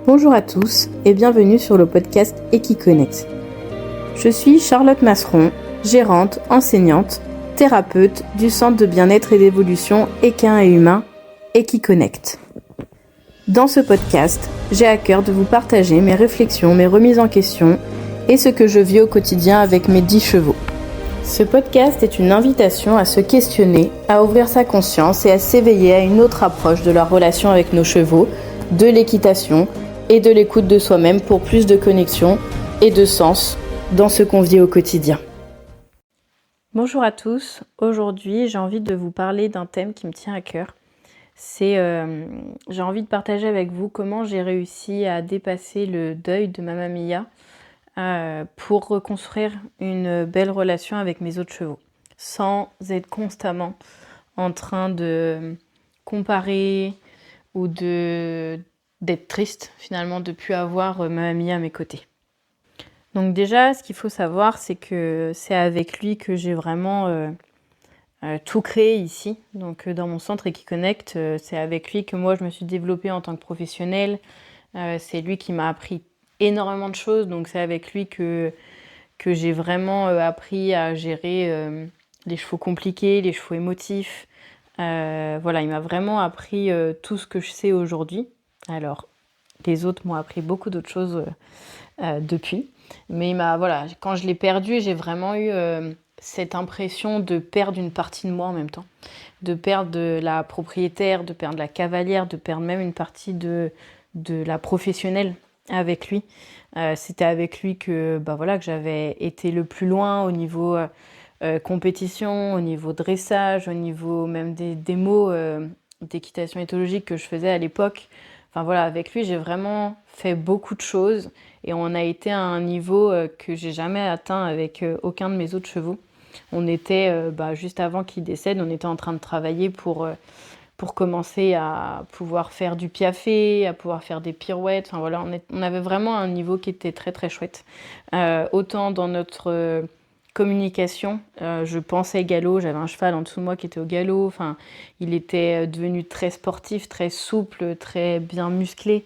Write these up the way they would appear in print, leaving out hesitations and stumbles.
Bonjour à tous et bienvenue sur le podcast Equiconnect. Je suis Charlotte Masseron, gérante, enseignante, thérapeute du centre de bien-être et d'évolution équin et humain Equiconnect. Dans ce podcast, j'ai à cœur de vous partager mes réflexions, mes remises en question et ce que je vis au quotidien avec mes 10 chevaux. Ce podcast est une invitation à se questionner, à ouvrir sa conscience et à s'éveiller à une autre approche de la relation avec nos chevaux, de l'équitation et de l'écoute de soi-même pour plus de connexion et de sens dans ce qu'on vit au quotidien. Bonjour à tous, aujourd'hui j'ai envie de vous parler d'un thème qui me tient à cœur. J'ai envie de partager avec vous comment j'ai réussi à dépasser le deuil de Mamma Mia pour reconstruire une belle relation avec mes autres chevaux, sans être constamment en train de comparer ou d'être triste finalement de ne plus avoir Mamma Mia à mes côtés. Donc déjà, ce qu'il faut savoir, c'est que c'est avec lui que j'ai vraiment tout créé ici. Donc dans mon centre Equiconnect, c'est avec lui que moi je me suis développée en tant que professionnelle. C'est lui qui m'a appris énormément de choses, donc c'est avec lui que j'ai vraiment appris à gérer les chevaux compliqués, les chevaux émotifs. Voilà, il m'a vraiment appris tout ce que je sais aujourd'hui. Alors, les autres m'ont appris beaucoup d'autres choses depuis. Mais quand je l'ai perdu, j'ai vraiment eu cette impression de perdre une partie de moi en même temps. De perdre de la propriétaire, de perdre la cavalière, de perdre même une partie de la professionnelle avec lui. C'était avec lui que j'avais été le plus loin au niveau compétition, au niveau dressage, au niveau même des mots d'équitation éthologique que je faisais à l'époque. Enfin voilà, avec lui, j'ai vraiment fait beaucoup de choses et on a été à un niveau que j'ai jamais atteint avec aucun de mes autres chevaux. On était, juste avant qu'il décède, on était en train de travailler pour commencer à pouvoir faire du piaffe, à pouvoir faire des pirouettes. Enfin voilà, on avait vraiment un niveau qui était très très chouette. Autant dans notre communication, je pensais galop, j'avais un cheval en dessous de moi qui était au galop. Enfin, il était devenu très sportif, très souple, très bien musclé.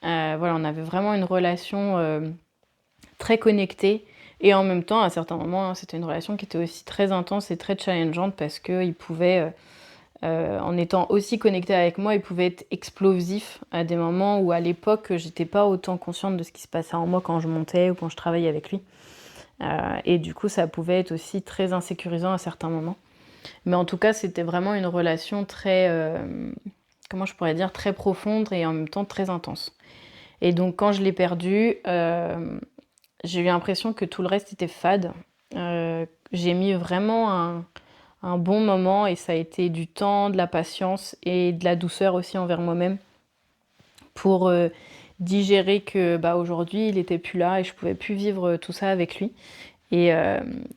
On avait vraiment une relation très connectée. Et en même temps, à certains moments, c'était une relation qui était aussi très intense et très challengeante parce qu'il pouvait... en étant aussi connecté avec moi, il pouvait être explosif à des moments où à l'époque, j'étais pas autant consciente de ce qui se passait en moi quand je montais ou quand je travaillais avec lui. Et du coup, ça pouvait être aussi très insécurisant à certains moments. Mais en tout cas, c'était vraiment une relation très, très profonde et en même temps très intense. Et donc, quand je l'ai perdu, j'ai eu l'impression que tout le reste était fade. J'ai mis vraiment un bon moment et ça a été du temps, de la patience et de la douceur aussi envers moi-même pour digérer que aujourd'hui il était plus là et je pouvais plus vivre tout ça avec lui. Et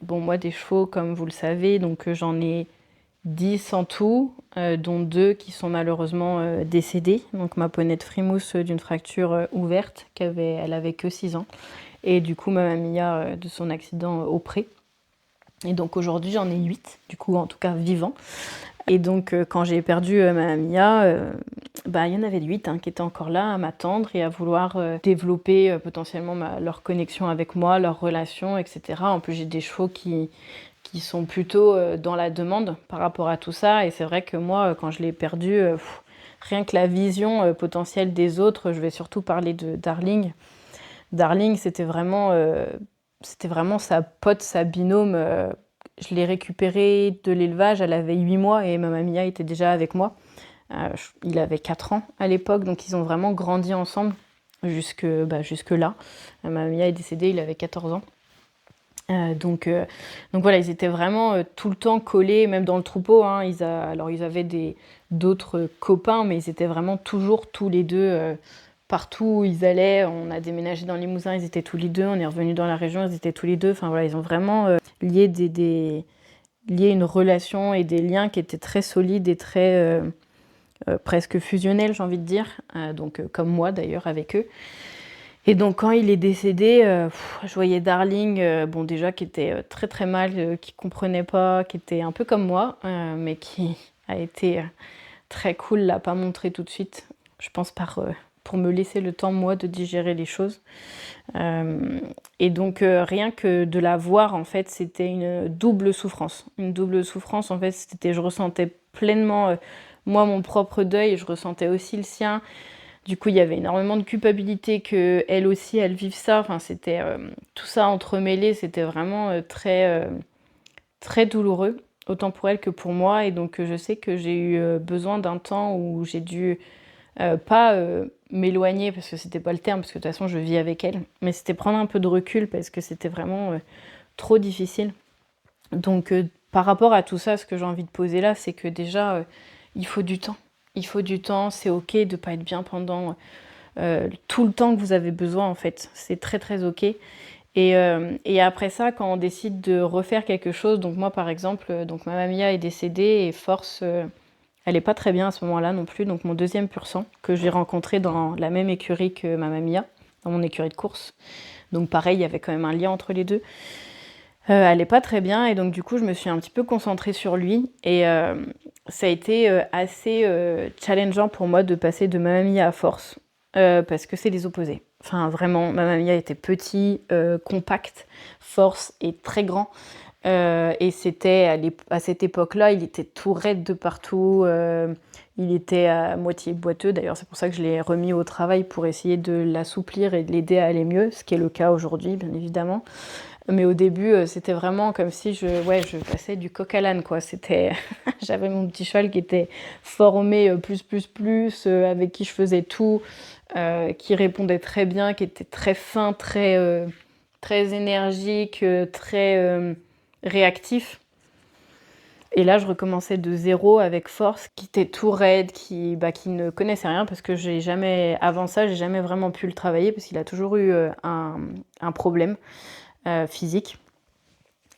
moi des chevaux comme vous le savez, donc j'en ai 10 en tout, dont 2 qui sont malheureusement décédés. Donc ma ponette Frimousse d'une fracture ouverte, elle avait que 6 ans. Et du coup Mamma Mia de son accident au pré. Et donc aujourd'hui j'en ai 8, du coup en tout cas vivants. Et donc quand j'ai perdu Mamma Mia, il y en avait 8 qui étaient encore là à m'attendre et à vouloir développer potentiellement leur connexion avec moi, leur relation, etc. En plus j'ai des chevaux qui sont plutôt dans la demande par rapport à tout ça. Et c'est vrai que moi quand je l'ai perdu, rien que la vision potentielle des autres, je vais surtout parler de Darling. Darling c'était vraiment sa pote, sa binôme. Je l'ai récupérée de l'élevage, elle avait 8 mois et Mamma Mia était déjà avec moi. Il avait 4 ans à l'époque, donc ils ont vraiment grandi ensemble jusque là. Mamma Mia est décédée, il avait 14 ans. Donc voilà, ils étaient vraiment tout le temps collés, même dans le troupeau. Ils avaient d'autres copains, mais ils étaient vraiment toujours tous les deux partout où ils allaient. On a déménagé dans le Limousin, ils étaient tous les deux. On est revenu dans la région, ils étaient tous les deux. Enfin voilà, ils ont vraiment lié lié une relation et des liens qui étaient très solides et très presque fusionnels, j'ai envie de dire. Comme moi d'ailleurs avec eux. Et donc quand il est décédé, je voyais Darling, déjà qui était très très mal, qui comprenait pas, qui était un peu comme moi, mais qui a été très cool, l'a pas montré tout de suite. Je pense par pour me laisser le temps, moi, de digérer les choses. Et donc, rien que de la voir, en fait, c'était une double souffrance. Une double souffrance, en fait, je ressentais pleinement, moi, mon propre deuil, je ressentais aussi le sien. Du coup, il y avait énormément de culpabilité que elle aussi, elle vive ça. Enfin, c'était tout ça entremêlé, c'était vraiment très douloureux, autant pour elle que pour moi. Et donc, je sais que j'ai eu besoin d'un temps où j'ai dû pas m'éloigner, parce que c'était pas le terme, parce que de toute façon, je vis avec elle, mais c'était prendre un peu de recul parce que c'était vraiment trop difficile. Donc, par rapport à tout ça, ce que j'ai envie de poser là, c'est que déjà, il faut du temps. Il faut du temps, c'est ok de pas être bien pendant tout le temps que vous avez besoin en fait. C'est très très ok. Et après ça, quand on décide de refaire quelque chose, donc moi par exemple, donc ma mamie est décédée et Force, elle est pas très bien à ce moment-là non plus. Donc mon deuxième pur sang que j'ai rencontré dans la même écurie que ma mamie, dans mon écurie de course. Donc pareil, il y avait quand même un lien entre les deux. Elle est pas très bien et donc du coup je me suis un petit peu concentrée sur lui et ça a été assez challengeant pour moi de passer de ma mamie à Force parce que c'est les opposés. Enfin vraiment, ma mamie était petit, compact, Force est très grand et c'était à cette époque-là, il était tout raide de partout, il était à moitié boiteux. D'ailleurs c'est pour ça que je l'ai remis au travail pour essayer de l'assouplir et de l'aider à aller mieux, ce qui est le cas aujourd'hui bien évidemment. Mais au début, c'était vraiment comme si je passais du coq à l'âne, quoi. J'avais mon petit cheval qui était formé avec qui je faisais tout, qui répondait très bien, qui était très fin, très énergique, très réactif. Et là, je recommençais de zéro avec Force, qui était tout raide, qui ne connaissait rien parce que avant ça, j'ai jamais vraiment pu le travailler parce qu'il a toujours eu un problème physique.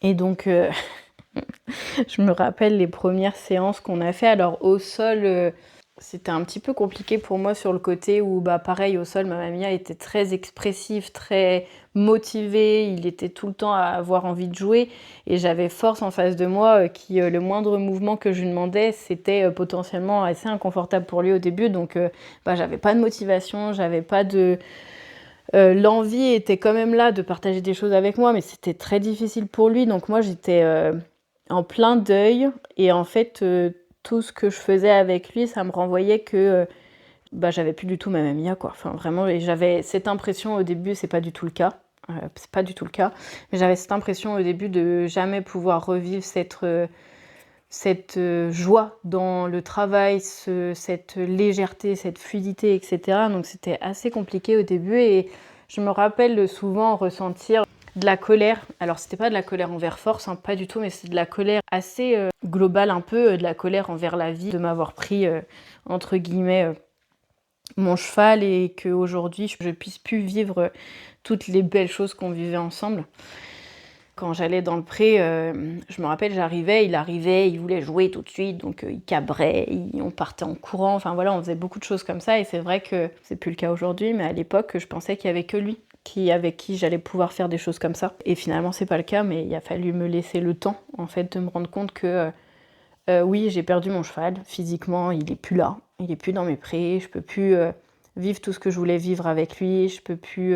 Et donc, je me rappelle les premières séances qu'on a fait. Alors, au sol, c'était un petit peu compliqué pour moi sur le côté où, pareil, au sol, ma mamie était très expressif, très motivé. Il était tout le temps à avoir envie de jouer. Et j'avais Force en face de moi qui, le moindre mouvement que je lui demandais, c'était potentiellement assez inconfortable pour lui au début. Donc, j'avais pas de motivation, j'avais pas de... l'envie était quand même là de partager des choses avec moi, mais c'était très difficile pour lui. Donc moi, j'étais en plein deuil. Et en fait, tout ce que je faisais avec lui, ça me renvoyait que j'avais plus du tout ma mamie, quoi. Enfin, vraiment, et j'avais cette impression au début, c'est pas du tout le cas. C'est pas du tout le cas. Mais j'avais cette impression au début de jamais pouvoir revivre cette joie dans le travail, cette légèreté, cette fluidité, etc. Donc c'était assez compliqué au début et je me rappelle souvent ressentir de la colère. Alors c'était pas de la colère envers Force, hein, pas du tout, mais c'est de la colère assez globale un peu, de la colère envers la vie, de m'avoir pris entre guillemets mon cheval et qu'aujourd'hui je puisse plus vivre toutes les belles choses qu'on vivait ensemble. Quand j'allais dans le pré, je me rappelle, il arrivait, il voulait jouer tout de suite, donc il cabrait, on partait en courant, enfin voilà, on faisait beaucoup de choses comme ça, et c'est vrai que c'est plus le cas aujourd'hui, mais à l'époque, je pensais qu'il y avait que lui avec qui j'allais pouvoir faire des choses comme ça. Et finalement, c'est pas le cas, mais il a fallu me laisser le temps, en fait, de me rendre compte que oui, j'ai perdu mon cheval, physiquement, il est plus là, il est plus dans mes prés, je peux plus vivre tout ce que je voulais vivre avec lui, je peux plus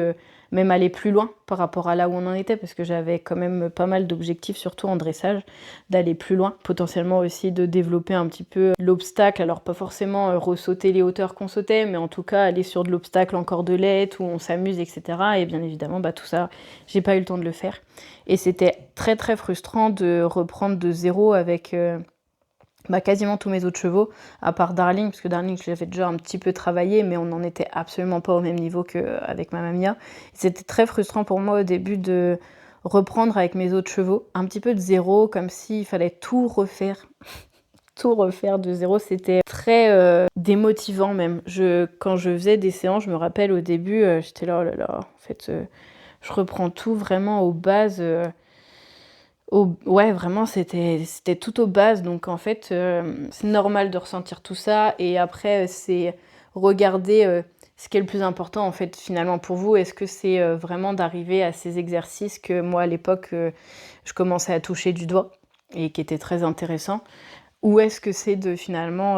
même aller plus loin par rapport à là où on en était, parce que j'avais quand même pas mal d'objectifs, surtout en dressage, d'aller plus loin, potentiellement aussi de développer un petit peu l'obstacle, alors pas forcément ressauter les hauteurs qu'on sautait, mais en tout cas aller sur de l'obstacle en cordelette, où on s'amuse, etc. Et bien évidemment, tout ça, j'ai pas eu le temps de le faire. Et c'était très très frustrant de reprendre de zéro avec... quasiment tous mes autres chevaux, à part Darling, parce que Darling, je l'avais déjà un petit peu travaillé, mais on n'en était absolument pas au même niveau qu'avec ma Mamia. C'était très frustrant pour moi au début de reprendre avec mes autres chevaux, un petit peu de zéro, comme s'il fallait tout refaire. Tout refaire de zéro, c'était très démotivant même. Quand je faisais des séances, je me rappelle au début, j'étais là, oh là là, en fait, je reprends tout vraiment aux bases... Ouais, vraiment, c'était tout aux bases. Donc, en fait, c'est normal de ressentir tout ça. Et après, c'est regarder ce qui est le plus important, en fait, finalement, pour vous. Est-ce que c'est vraiment d'arriver à ces exercices que moi, à l'époque, je commençais à toucher du doigt et qui étaient très intéressants? Ou est-ce que c'est de finalement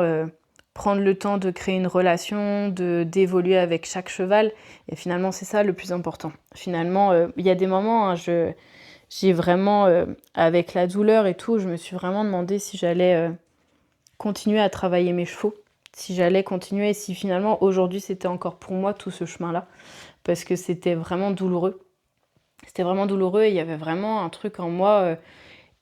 prendre le temps de créer une relation, d'évoluer avec chaque cheval. Et finalement, c'est ça le plus important. Finalement, il y a des moments, hein, j'ai vraiment, avec la douleur et tout, je me suis vraiment demandé si j'allais continuer à travailler mes chevaux, si j'allais continuer, si finalement aujourd'hui c'était encore pour moi tout ce chemin-là, parce que c'était vraiment douloureux. C'était vraiment douloureux et il y avait vraiment un truc en moi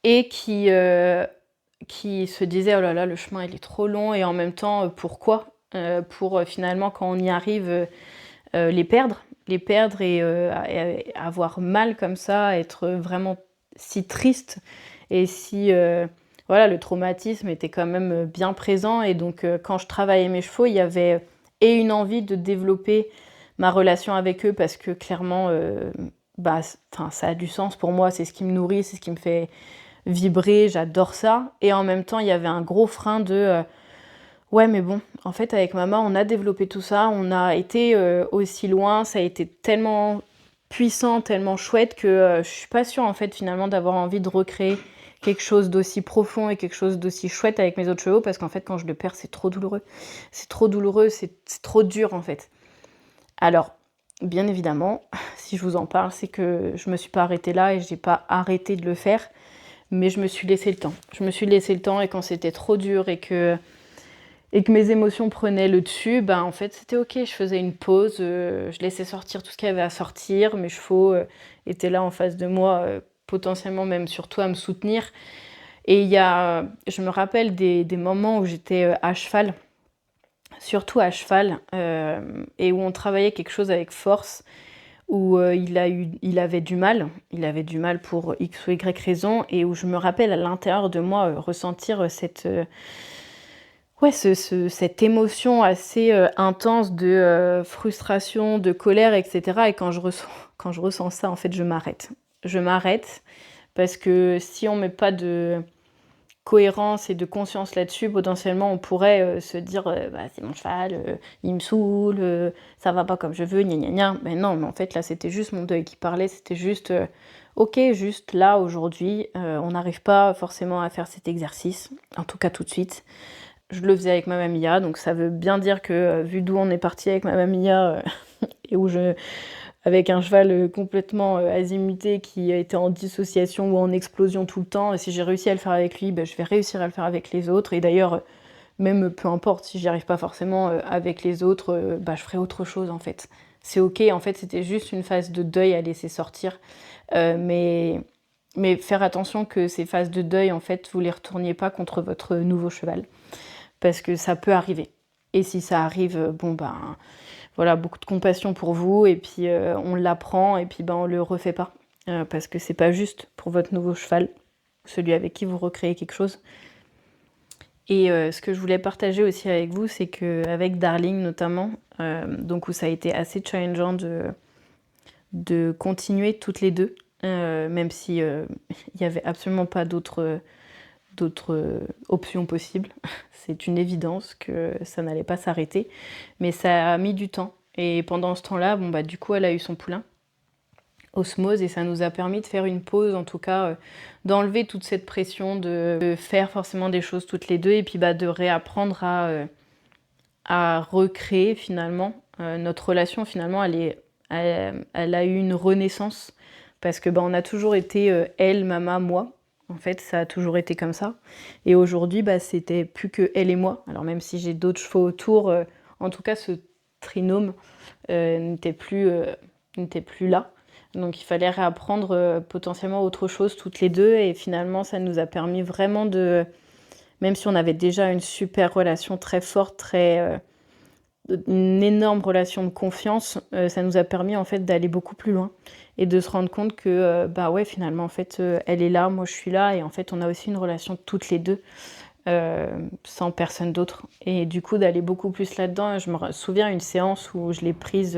et qui se disait oh là là, le chemin il est trop long et en même temps, pourquoi pour finalement quand on y arrive, les perdre et avoir mal comme ça, être vraiment si triste et si voilà, le traumatisme était quand même bien présent et donc quand je travaillais mes chevaux, il y avait et une envie de développer ma relation avec eux parce que clairement, bah, ça a du sens pour moi, c'est ce qui me nourrit, c'est ce qui me fait vibrer, j'adore ça. Et en même temps, il y avait un gros frein de ouais, mais bon, en fait, avec maman, on a développé tout ça, on a été aussi loin, ça a été tellement puissant, tellement chouette que je suis pas sûre, en fait, finalement, d'avoir envie de recréer quelque chose d'aussi profond et quelque chose d'aussi chouette avec mes autres chevaux, parce qu'en fait, quand je le perds, c'est trop douloureux. C'est trop douloureux, c'est trop dur, en fait. Alors, bien évidemment, si je vous en parle, c'est que je me suis pas arrêtée là et j'ai pas arrêté de le faire, mais je me suis laissé le temps. Je me suis laissé le temps et quand c'était trop dur et que mes émotions prenaient le dessus, ben en fait c'était ok, je faisais une pause, je laissais sortir tout ce qu'il y avait à sortir, mes chevaux étaient là en face de moi, potentiellement même surtout à me soutenir. Et je me rappelle des moments où j'étais à cheval, surtout à cheval, et où on travaillait quelque chose avec force, où il avait du mal pour X ou Y raison, et où je me rappelle à l'intérieur de moi ressentir cette émotion assez intense de frustration, de colère, etc. Et quand je ressens ça, en fait, je m'arrête. Je m'arrête parce que si on met pas de cohérence et de conscience là-dessus, potentiellement, on pourrait se dire bah, c'est mon cheval, il me saoule, ça va pas comme je veux, gna gna gna. Mais non, mais en fait, là, c'était juste mon deuil qui parlait, c'était juste ok, juste là, aujourd'hui, on n'arrive pas forcément à faire cet exercice, en tout cas tout de suite. Je le faisais avec ma mamia, donc ça veut bien dire que vu d'où on est parti avec ma mamia et avec un cheval complètement azimuté qui était en dissociation ou en explosion tout le temps, et si j'ai réussi à le faire avec lui, ben, je vais réussir à le faire avec les autres. Et d'ailleurs, même peu importe si j'y arrive pas forcément avec les autres, bah, je ferai autre chose en fait. C'est ok, en fait c'était juste une phase de deuil à laisser sortir. Mais faire attention que ces phases de deuil, en fait, vous les retourniez pas contre votre nouveau cheval parce que ça peut arriver. Et si ça arrive, bon ben voilà, beaucoup de compassion pour vous et puis on l'apprend et puis ben on le refait pas parce que c'est pas juste pour votre nouveau cheval, celui avec qui vous recréez quelque chose. Et ce que je voulais partager aussi avec vous, c'est que avec Darling notamment, donc où ça a été assez challengeant de continuer toutes les deux, même si il y avait absolument pas d'autres options possibles. C'est une évidence que ça n'allait pas s'arrêter, mais ça a mis du temps. Et pendant ce temps-là, bon bah du coup, elle a eu son poulain, Osmose, et ça nous a permis de faire une pause, en tout cas, d'enlever toute cette pression de faire forcément des choses toutes les deux, et puis bah de réapprendre à recréer finalement notre relation. Finalement, elle a eu une renaissance parce que bah on a toujours été elle, maman, moi. En fait, ça a toujours été comme ça. Et aujourd'hui, bah, c'était plus que elle et moi. Alors même si j'ai d'autres chevaux autour, en tout cas, ce trinôme n'était plus là. Donc il fallait réapprendre potentiellement autre chose toutes les deux. Et finalement, ça nous a permis vraiment même si on avait déjà une super relation très forte, une énorme relation de confiance, ça nous a permis en fait d'aller beaucoup plus loin et de se rendre compte que bah ouais, finalement en fait elle est là, moi je suis là, et en fait on a aussi une relation toutes les deux sans personne d'autre, et du coup d'aller beaucoup plus là-dedans. Je me souviens une séance où je l'ai prise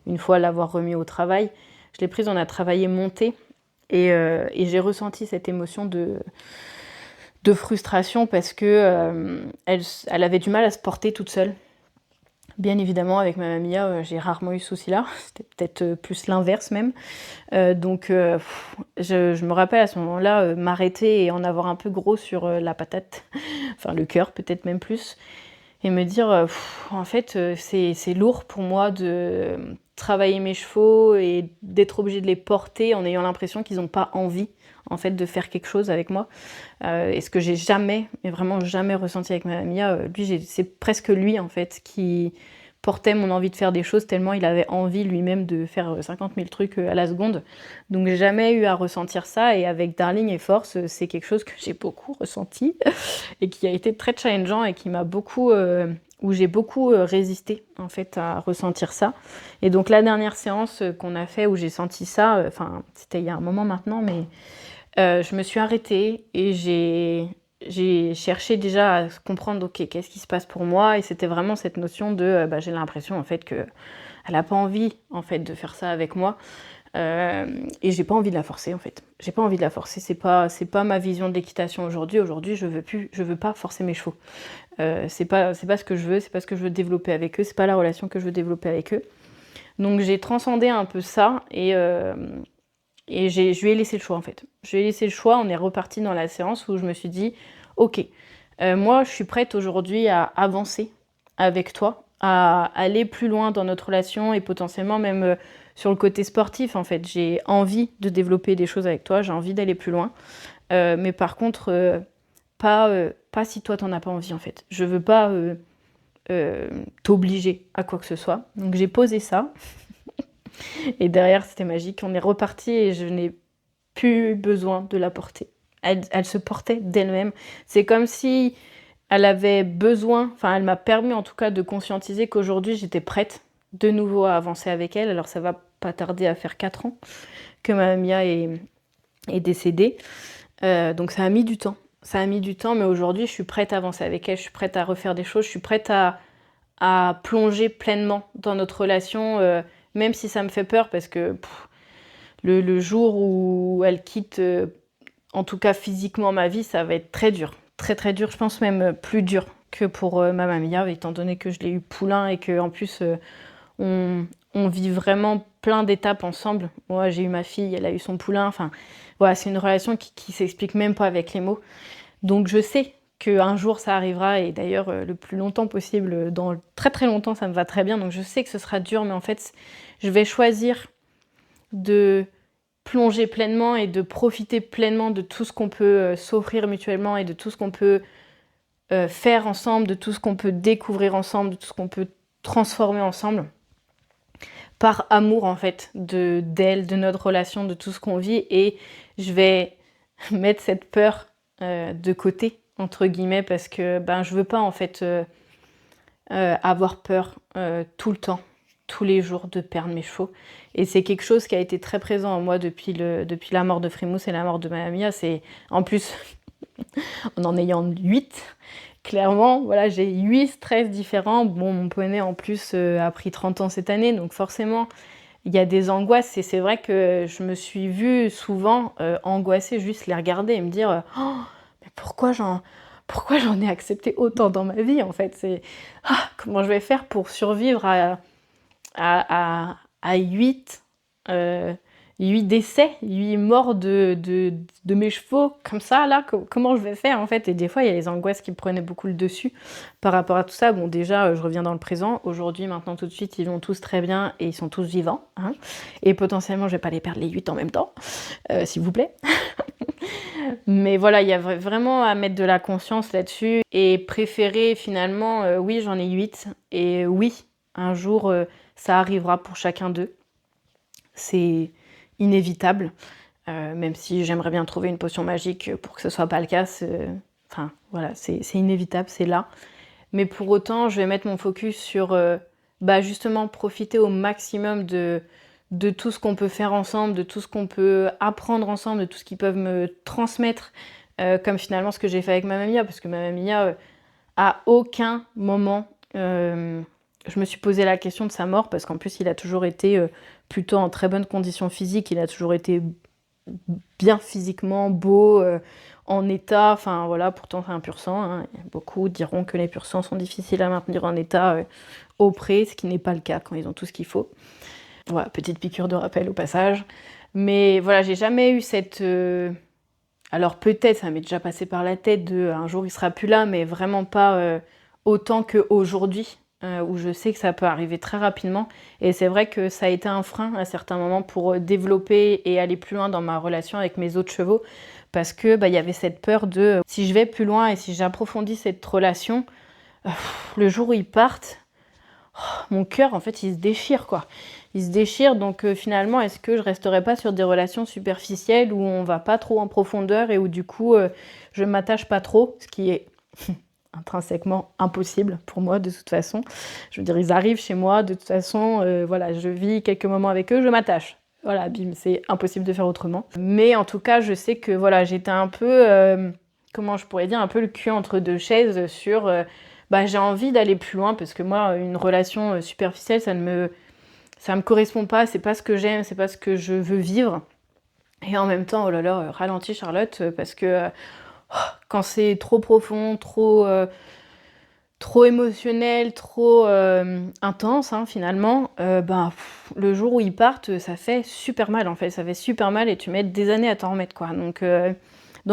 une fois l'avoir remis au travail, je l'ai prise, on a travaillé montée et j'ai ressenti cette émotion de frustration parce que elle avait du mal à se porter toute seule. Bien évidemment, avec ma mamia, j'ai rarement eu ce souci-là. C'était peut-être plus l'inverse même. Donc, je me rappelle à ce moment-là m'arrêter et en avoir un peu gros sur la patate, enfin le cœur peut-être même plus. et me dire, en fait, c'est lourd pour moi de travailler mes chevaux et d'être obligée de les porter en ayant l'impression qu'ils ont pas envie, en fait, de faire quelque chose avec moi. Et ce que j'ai jamais, mais vraiment jamais ressenti avec ma Mia, lui, c'est presque lui, en fait, qui portait mon envie de faire des choses tellement il avait envie lui-même de faire 50 000 trucs à la seconde. Donc j'ai jamais eu à ressentir ça, et avec Darling et Force, c'est quelque chose que j'ai beaucoup ressenti et qui a été très challengeant et qui m'a beaucoup, où j'ai beaucoup résisté en fait à ressentir ça. Et donc la dernière séance qu'on a fait où j'ai senti ça, enfin c'était il y a un moment maintenant, mais je me suis arrêtée et j'ai cherché déjà à comprendre, ok, qu'est-ce qui se passe pour moi, et c'était vraiment cette notion de, j'ai l'impression en fait que elle a pas envie en fait de faire ça avec moi, et j'ai pas envie de la forcer en fait. J'ai pas envie de la forcer, c'est pas ma vision de l'équitation aujourd'hui. Aujourd'hui, je veux pas forcer mes chevaux. C'est pas ce que je veux, c'est pas ce que je veux développer avec eux, c'est pas la relation que je veux développer avec eux. Donc j'ai transcendé un peu ça, et je lui ai laissé le choix en fait. Je lui ai laissé le choix, on est reparti dans la séance où je me suis dit, ok, moi je suis prête aujourd'hui à avancer avec toi, à aller plus loin dans notre relation et potentiellement même sur le côté sportif en fait. J'ai envie de développer des choses avec toi, j'ai envie d'aller plus loin. Mais par contre, pas si toi t'en as pas envie en fait. Je veux pas t'obliger à quoi que ce soit. Donc j'ai posé ça. Et derrière, c'était magique. On est reparti et je n'ai plus besoin de la porter. Elle se portait d'elle-même. C'est comme si elle avait besoin, enfin, elle m'a permis en tout cas de conscientiser qu'aujourd'hui, j'étais prête de nouveau à avancer avec elle. Alors, ça va pas tarder à faire 4 ans que ma Mia est décédée. Donc, ça a mis du temps. Ça a mis du temps, mais aujourd'hui, je suis prête à avancer avec elle. Je suis prête à refaire des choses. Je suis prête à plonger pleinement dans notre relation, même si ça me fait peur parce que le jour où elle quitte, en tout cas physiquement, ma vie, ça va être très dur. Très très dur, je pense même plus dur que pour ma Mia, étant donné que je l'ai eu poulain et qu'en plus on, on vit vraiment plein d'étapes ensemble. Moi j'ai eu ma fille, elle a eu son poulain, enfin voilà, c'est une relation qui s'explique même pas avec les mots. Donc je sais qu'un jour ça arrivera, et d'ailleurs le plus longtemps possible, dans très très longtemps ça me va très bien, donc je sais que ce sera dur, mais en fait je vais choisir de plonger pleinement et de profiter pleinement de tout ce qu'on peut s'offrir mutuellement et de tout ce qu'on peut faire ensemble, de tout ce qu'on peut découvrir ensemble, de tout ce qu'on peut transformer ensemble, par amour en fait d'elle, de notre relation, de tout ce qu'on vit. Et je vais mettre cette peur de côté entre guillemets, parce que je veux pas en fait avoir peur tout le temps, tous les jours, de perdre mes chevaux. Et c'est quelque chose qui a été très présent en moi depuis la mort de Frimousse et la mort de ma Mia. C'est en plus en ayant 8, clairement, voilà, j'ai 8 stress différents. Bon, mon poney en plus a pris 30 ans cette année, donc forcément il y a des angoisses, et c'est vrai que je me suis vue souvent angoissée, juste les regarder et me dire oh, mais pourquoi j'en ai accepté autant dans ma vie en fait. C'est comment je vais faire pour survivre à 8, 8 décès, 8 morts de mes chevaux, comme ça, là, comment je vais faire, en fait. Et des fois, il y a les angoisses qui prenaient beaucoup le dessus par rapport à tout ça. Bon, déjà, je reviens dans le présent. Aujourd'hui, maintenant, tout de suite, ils vont tous très bien et ils sont tous vivants, hein. Et potentiellement, je vais pas les perdre les 8 en même temps, s'il vous plaît. Mais voilà, il y a vraiment à mettre de la conscience là-dessus et préférer finalement, oui, j'en ai 8, et oui, un jour, ça arrivera pour chacun d'eux. C'est inévitable, même si j'aimerais bien trouver une potion magique pour que ce soit pas le cas. Enfin, voilà, c'est inévitable, c'est là. Mais pour autant, je vais mettre mon focus sur justement profiter au maximum de tout ce qu'on peut faire ensemble, de tout ce qu'on peut apprendre ensemble, de tout ce qu'ils peuvent me transmettre, comme finalement ce que j'ai fait avec ma Mia, parce que ma Mia, à aucun moment, je me suis posé la question de sa mort, parce qu'en plus il a toujours été plutôt en très bonne condition physique, il a toujours été bien physiquement, beau, en état, enfin voilà, pourtant c'est un pur sang, hein. Beaucoup diront que les pur sangs sont difficiles à maintenir en état auprès, ce qui n'est pas le cas quand ils ont tout ce qu'il faut. Voilà, petite piqûre de rappel au passage. Mais voilà, j'ai jamais eu cette... Alors peut-être, ça m'est déjà passé par la tête de un jour il sera plus là, mais vraiment pas autant qu'aujourd'hui, où je sais que ça peut arriver très rapidement. Et c'est vrai que ça a été un frein à certains moments pour développer et aller plus loin dans ma relation avec mes autres chevaux, parce que y avait cette peur de si je vais plus loin et si j'approfondis cette relation, le jour où ils partent, mon cœur, en fait, il se déchire, quoi. Il se déchire, donc finalement, est-ce que je resterai pas sur des relations superficielles où on va pas trop en profondeur et où du coup, je m'attache pas trop, ce qui est intrinsèquement impossible pour moi de toute façon. Je veux dire, ils arrivent chez moi, de toute façon, voilà, je vis quelques moments avec eux, je m'attache. Voilà, bim, c'est impossible de faire autrement. Mais en tout cas, je sais que voilà, j'étais un peu, comment je pourrais dire, un peu le cul entre deux chaises sur j'ai envie d'aller plus loin parce que moi, une relation superficielle, ça me correspond pas, c'est pas ce que j'aime, c'est pas ce que je veux vivre. Et en même temps, oh là là, ralentis Charlotte, parce que quand c'est trop profond, trop émotionnel, trop intense, hein, finalement, le jour où ils partent, ça fait super mal en fait, ça fait super mal et tu mets des années à t'en remettre, quoi. Donc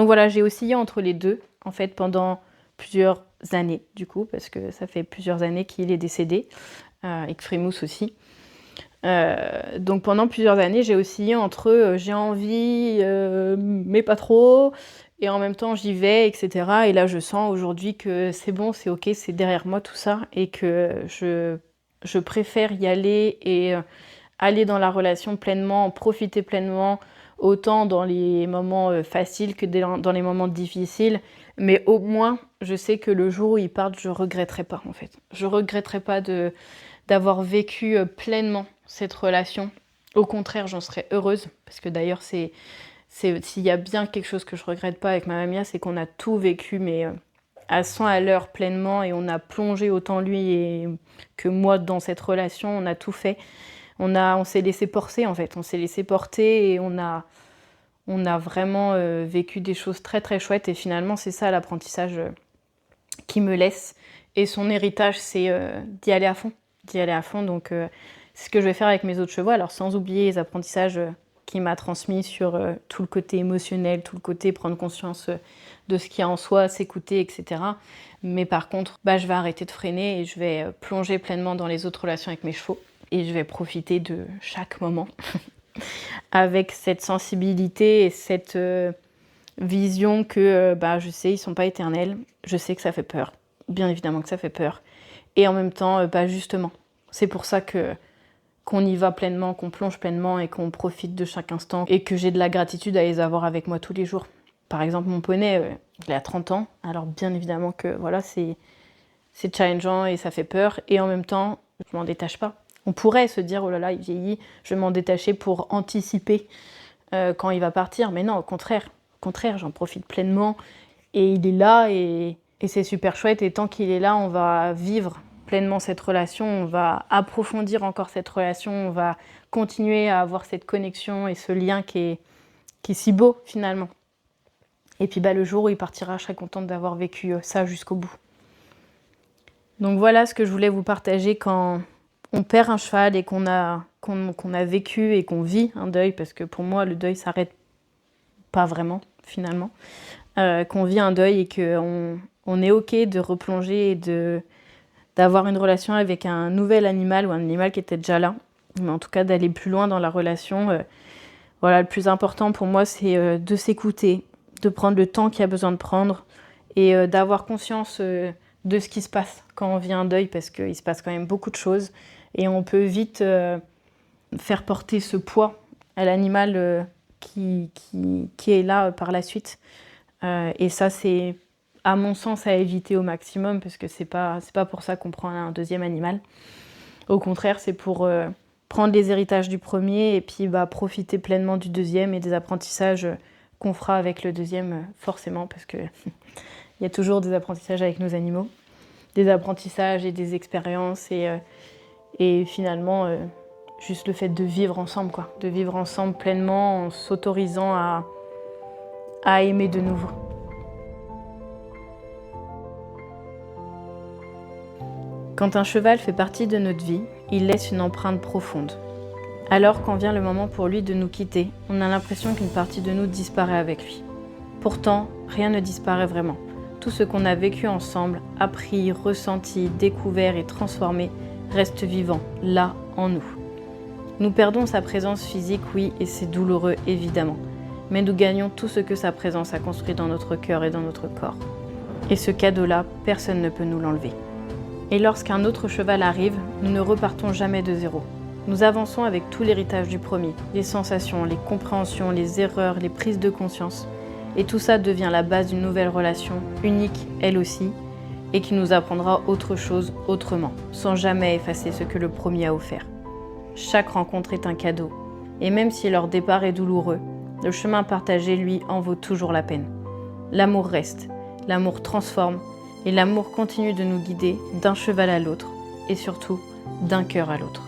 voilà, j'ai oscillé entre les deux, en fait, pendant plusieurs années, du coup, parce que ça fait plusieurs années qu'il est décédé, et que Frémousse aussi. Donc pendant plusieurs années, j'ai oscillé entre j'ai envie, mais pas trop, et en même temps j'y vais, etc. Et là je sens aujourd'hui que c'est bon, c'est ok, c'est derrière moi tout ça, et que je préfère y aller et aller dans la relation pleinement, en profiter pleinement, autant dans les moments faciles que dans les moments difficiles. Mais au moins, je sais que le jour où ils partent, je regretterai pas en fait. Je regretterai pas d'avoir vécu pleinement cette relation. Au contraire, j'en serais heureuse, parce que d'ailleurs, s'il y a bien quelque chose que je regrette pas avec ma mamie, c'est qu'on a tout vécu, mais à 100 à l'heure pleinement, et on a plongé autant lui que moi dans cette relation, on a tout fait. On s'est laissé porter en fait, on s'est laissé porter et on a vraiment vécu des choses très très chouettes, et finalement c'est ça l'apprentissage qui me laisse, et son héritage c'est d'y aller à fond. Donc c'est ce que je vais faire avec mes autres chevaux, alors sans oublier les apprentissages qu'il m'a transmis sur tout le côté émotionnel, tout le côté prendre conscience de ce qu'il y a en soi, s'écouter, etc. Mais par contre, je vais arrêter de freiner et je vais plonger pleinement dans les autres relations avec mes chevaux, et je vais profiter de chaque moment avec cette sensibilité et cette vision que je sais, ils sont pas éternels, je sais que ça fait peur, bien évidemment que ça fait peur, et en même temps, justement, c'est pour ça qu'on y va pleinement, qu'on plonge pleinement et qu'on profite de chaque instant, et que j'ai de la gratitude à les avoir avec moi tous les jours. Par exemple, mon poney, il a 30 ans, alors bien évidemment que voilà, c'est challengeant et ça fait peur, et en même temps, je m'en détache pas. On pourrait se dire, oh là là, il vieillit, je vais m'en détacher pour anticiper quand il va partir, mais non, au contraire, j'en profite pleinement, et il est là, et c'est super chouette, et tant qu'il est là, on va vivre pleinement cette relation, on va approfondir encore cette relation, on va continuer à avoir cette connexion et ce lien qui est si beau finalement. Et puis le jour où il partira, je serai contente d'avoir vécu ça jusqu'au bout. Donc voilà ce que je voulais vous partager quand on perd un cheval et qu'on a vécu et qu'on vit un deuil, parce que pour moi le deuil s'arrête pas vraiment finalement, qu'on vit un deuil et qu'on est ok de replonger et d'avoir une relation avec un nouvel animal ou un animal qui était déjà là, mais en tout cas d'aller plus loin dans la relation. Voilà, le plus important pour moi, c'est de s'écouter, de prendre le temps qu'il y a besoin de prendre, et d'avoir conscience de ce qui se passe quand on vit un deuil, parce qu'il se passe quand même beaucoup de choses, et on peut vite faire porter ce poids à l'animal qui est là par la suite. Et ça, c'est à mon sens à éviter au maximum, parce que c'est pas pour ça qu'on prend un deuxième animal. Au contraire, c'est pour prendre les héritages du premier et puis profiter pleinement du deuxième et des apprentissages qu'on fera avec le deuxième, forcément, parce que il y a toujours des apprentissages avec nos animaux, des apprentissages et des expériences, et finalement juste le fait de vivre ensemble, quoi, de vivre ensemble pleinement en s'autorisant à aimer de nouveau. Quand un cheval fait partie de notre vie, il laisse une empreinte profonde. Alors quand vient le moment pour lui de nous quitter, on a l'impression qu'une partie de nous disparaît avec lui. Pourtant, rien ne disparaît vraiment. tout ce qu'on a vécu ensemble, appris, ressenti, découvert et transformé, reste vivant, là, en nous. Nous perdons sa présence physique, oui, et c'est douloureux, évidemment. Mais nous gagnons tout ce que sa présence a construit dans notre cœur et dans notre corps. Et ce cadeau-là, personne ne peut nous l'enlever. Et lorsqu'un autre cheval arrive, nous ne repartons jamais de zéro. Nous avançons avec tout l'héritage du premier, les sensations, les compréhensions, les erreurs, les prises de conscience. Et tout ça devient la base d'une nouvelle relation, unique elle aussi, et qui nous apprendra autre chose autrement, sans jamais effacer ce que le premier a offert. Chaque rencontre est un cadeau, et même si leur départ est douloureux, le chemin partagé, lui, en vaut toujours la peine. L'amour reste, l'amour transforme, et l'amour continue de nous guider d'un cheval à l'autre, et surtout d'un cœur à l'autre.